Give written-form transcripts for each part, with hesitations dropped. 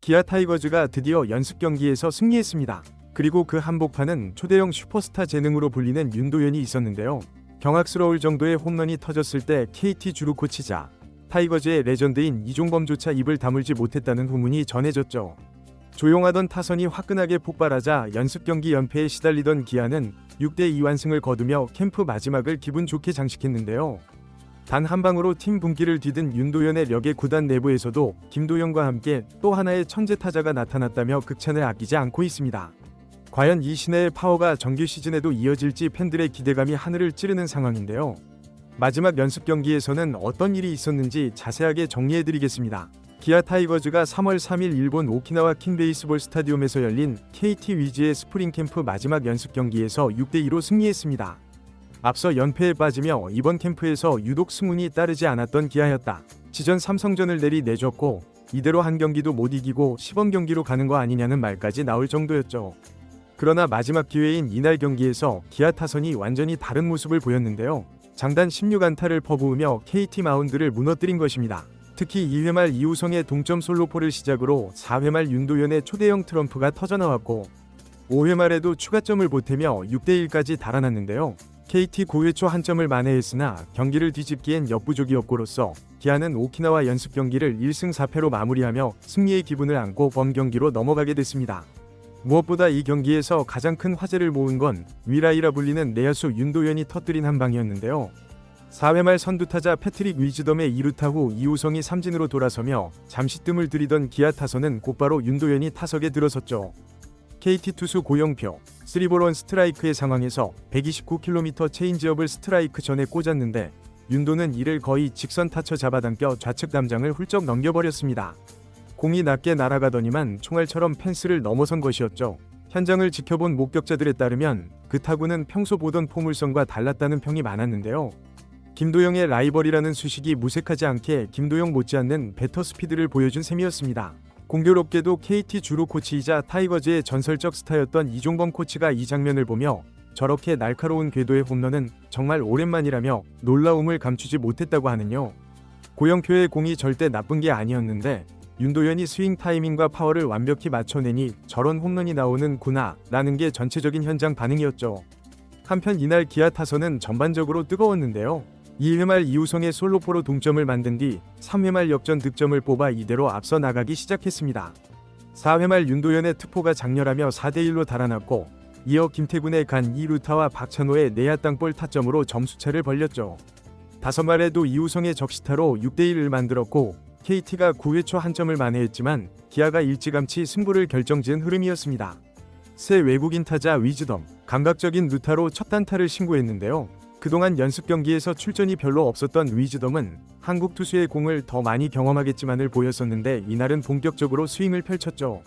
기아 타이거즈가 드디어 연습 경기에서 승리했습니다. 그리고 그 한복판은 초대형 슈퍼스타 재능으로 불리는 윤도현이 있었는데요. 경악스러울 정도의 홈런이 터졌을 때 KT 주루 코치자 타이거즈의 레전드인 이종범조차 입을 다물지 못했다는 후문이 전해졌죠. 조용하던 타선이 화끈하게 폭발하자 연습 경기 연패에 시달리던 기아는 6대2 완승을 거두며 캠프 마지막을 기분 좋게 장식했는데요. 단 한 방으로 팀 분기를 뒤든 윤도현의 력에 구단 내부에서도 김도영과 함께 또 하나의 천재 타자가 나타났다며 극찬을 아끼지 않고 있습니다. 과연 이 신의 파워가 정규 시즌에도 이어질지 팬들의 기대감이 하늘을 찌르는 상황인데요. 마지막 연습 경기에서는 어떤 일이 있었는지 자세하게 정리해드리겠습니다. 기아 타이거즈가 3월 3일 일본 오키나와 킹베이스볼 스타디움에서 열린 KT 위즈의 스프링 캠프 마지막 연습 경기에서 6대2로 승리했습니다. 앞서 연패에 빠지며 이번 캠프에서 유독 승운이 따르지 않았던 기아였다. 지전 3성전을 내줬고 이대로 한 경기도 못 이기고 시범 경기로 가는 거 아니냐는 말까지 나올 정도였죠. 그러나 마지막 기회인 이날 경기에서 기아 타선이 완전히 다른 모습을 보였는데요. 장단 16안타를 퍼부으며 KT 마운드를 무너뜨린 것입니다. 특히 2회 말 이우성의 동점 솔로포를 시작으로 4회 말 윤도현의 초대형 트럼프가 터져나왔고 5회 말에도 추가점을 보태며 6대1까지 달아났는데요. KT 9회 초 한 점을 만회했으나 경기를 뒤집기엔 역부족이었고로써 기아는 오키나와 연습 경기를 1승 4패로 마무리하며 승리의 기분을 안고 범경기로 넘어가게 됐습니다. 무엇보다 이 경기에서 가장 큰 화제를 모은 건 위라이라 불리는 내야수 윤도현이 터뜨린 한 방이었는데요. 4회 말 선두타자 패트릭 위즈덤의 2루타 후 이우성이 삼진으로 돌아서며 잠시 뜸을 들이던 기아 타선은 곧바로 윤도현이 타석에 들어섰죠. KT 투수 고영표 3볼 1 스트라이크의 상황에서 129km 체인지업을 스트라이크 전에 꽂았는데 윤도는 이를 거의 직선 타쳐 잡아당겨 좌측 담장을 훌쩍 넘겨버렸습니다. 공이 낮게 날아가더니만 총알처럼 펜스를 넘어선 것이었죠. 현장을 지켜본 목격자들에 따르면 그 타구는 평소 보던 포물선과 달랐다는 평이 많았는데요. 김도영의 라이벌이라는 수식이 무색하지 않게 김도영 못지않는 배터 스피드를 보여준 셈이었습니다. 공교롭게도 KT 주루 코치이자 타이거즈의 전설적 스타였던 이종범 코치가 이 장면을 보며 저렇게 날카로운 궤도의 홈런은 정말 오랜만이라며 놀라움을 감추지 못했다고 하는요. 고영표의 공이 절대 나쁜 게 아니었는데 윤도현이 스윙 타이밍과 파워를 완벽히 맞춰내니 저런 홈런이 나오는구나 라는 게 전체적인 현장 반응이었죠. 한편 이날 기아 타선은 전반적으로 뜨거웠는데요. 2회 말 이우성의 솔로포로 동점을 만든 뒤 3회 말 역전 득점을 뽑아 이대로 앞서 나가기 시작했습니다. 4회 말 윤도현의 투포가 장렬하며 4대1로 달아났고 이어 김태군의 간 2루타와 박찬호의 내야 땅볼 타점으로 점수차를 벌렸죠. 5말에도 이우성의 적시타로 6대1을 만들었고 KT가 9회 초 한 점을 만회했지만 기아가 일찌감치 승부를 결정지은 흐름이었습니다. 새 외국인 타자 위즈덤 감각적인 루타로 첫 단타를 신고했는데요. 그동안 연습 경기에서 출전이 별로 없었던 위즈덤은 한국 투수의 공을 더 많이 경험하겠지만을 보였었는데 이날은 본격적으로 스윙을 펼쳤죠.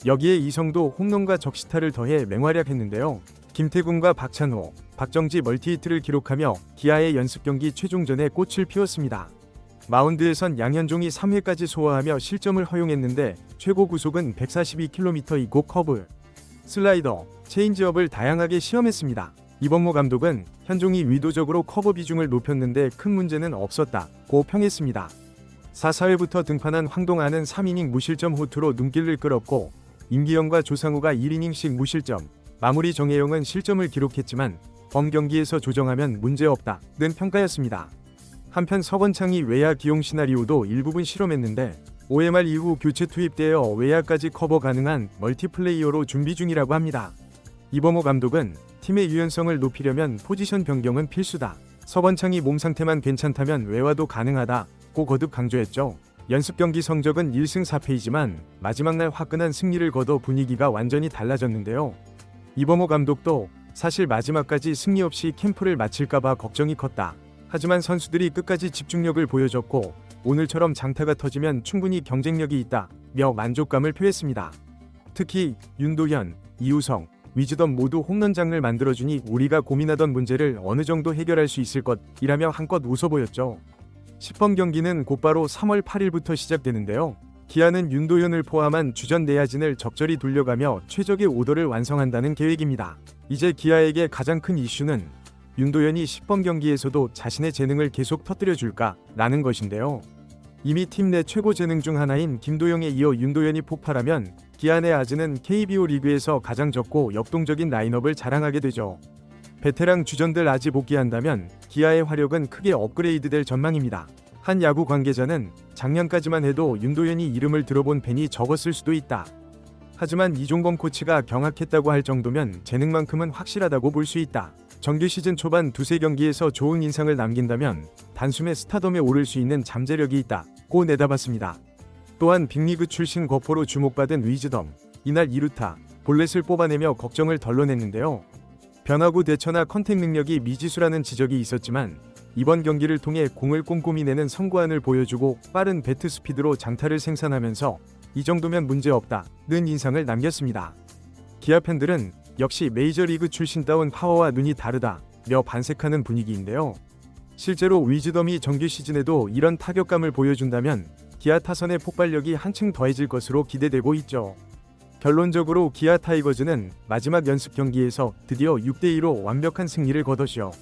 여기에 이성도 홈런과 적시타를 더해 맹활약했는데요. 김태군과 박찬호, 박정지 멀티히트를 기록하며 기아의 연습 경기 최종전에 꽃을 피웠습니다. 마운드에선 양현종이 3회까지 소화하며 실점을 허용했는데 최고 구속은 142km이고 커브, 슬라이더, 체인지업을 다양하게 시험했습니다. 이범호 감독은 현종이 의도적으로 커버 비중을 높였는데 큰 문제는 없었다고 평했습니다. 4, 4회부터 등판한 황동아는 3이닝 무실점 호투로 눈길을 끌었고 임기영과 조상우가 1이닝씩 무실점, 마무리 정혜영은 실점을 기록했지만 범경기에서 조정하면 문제없다는 평가였습니다. 한편 서건창이 외야 기용 시나리오도 일부분 실험했는데 5회 말 이후 교체 투입되어 외야까지 커버 가능한 멀티플레이어로 준비 중이라고 합니다. 이범호 감독은 팀의 유연성을 높이려면 포지션 변경은 필수다. 서건창이 몸 상태만 괜찮다면 외와도 가능하다고 거듭 강조했죠. 연습 경기 성적은 1승 4패이지만 마지막 날 화끈한 승리를 거둬 분위기가 완전히 달라졌는데요. 이범호 감독도 사실 마지막까지 승리 없이 캠프를 마칠까봐 걱정이 컸다. 하지만 선수들이 끝까지 집중력을 보여줬고 오늘처럼 장타가 터지면 충분히 경쟁력이 있다며 만족감을 표했습니다. 특히 윤도현, 이우성, 위즈덤 모두 홈런장을 만들어주니 우리가 고민하던 문제를 어느 정도 해결할 수 있을 것이라며 한껏 웃어 보였죠. 10번 경기는 곧바로 3월 8일부터 시작되는데요. 기아는 윤도현을 포함한 주전 내야진을 적절히 돌려가며 최적의 오더를 완성한다는 계획입니다. 이제 기아에게 가장 큰 이슈는 윤도현이 10번 경기에서도 자신의 재능을 계속 터뜨려줄까 라는 것인데요. 이미 팀 내 최고 재능 중 하나인 김도영에 이어 윤도현이 폭발하면 기아 내 아즈는 KBO 리그에서 가장 적고 역동적인 라인업을 자랑하게 되죠. 베테랑 주전들 아지 복귀한다면 기아의 화력은 크게 업그레이드될 전망입니다. 한 야구 관계자는 작년까지만 해도 윤도현이 이름을 들어본 팬이 적었을 수도 있다. 하지만 이종범 코치가 경악했다고 할 정도면 재능만큼은 확실하다고 볼 수 있다. 정규 시즌 초반 두세 경기에서 좋은 인상을 남긴다면 단숨에 스타덤에 오를 수 있는 잠재력이 있다고 내다봤습니다. 또한 빅리그 출신 거포로 주목받은 위즈덤, 이날 2루타, 볼넷을 뽑아내며 걱정을 덜어냈는데요. 변화구 대처나 컨택 능력이 미지수라는 지적이 있었지만 이번 경기를 통해 공을 꼼꼼히 내는 선구안을 보여주고 빠른 배트 스피드로 장타를 생산하면서 이 정도면 문제없다는 인상을 남겼습니다. 기아 팬들은 역시 메이저리그 출신다운 파워와 눈이 다르다며 반색하는 분위기인데요. 실제로 위즈덤이 정규 시즌에도 이런 타격감을 보여준다면 기아 타선의 폭발력이 한층 더해질 것으로 기대되고 있죠. 결론적으로 기아 타이거즈는 마지막 연습 경기에서 드디어 6대2로 완벽한 승리를 거뒀죠.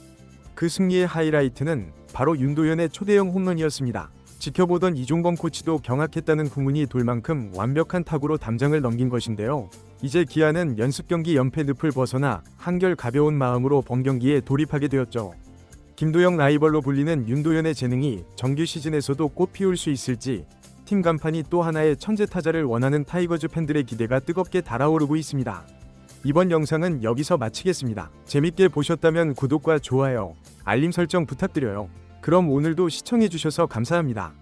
그 승리의 하이라이트는 바로 윤도현의 초대형 홈런이었습니다. 지켜보던 이종범 코치도 경악했다는 후문이 돌 만큼 완벽한 타구로 담장을 넘긴 것인데요. 이제 기아는 연습 경기 연패 늪을 벗어나 한결 가벼운 마음으로 본경기에 돌입하게 되었죠. 김도영 라이벌로 불리는 윤도현의 재능이 정규 시즌에서도 꽃 피울 수 있을지 팀 간판이 또 하나의 천재 타자를 원하는 타이거즈 팬들의 기대가 뜨겁게 달아오르고 있습니다. 이번 영상은 여기서 마치겠습니다. 재밌게 보셨다면 구독과 좋아요, 알림 설정 부탁드려요. 그럼 오늘도 시청해주셔서 감사합니다.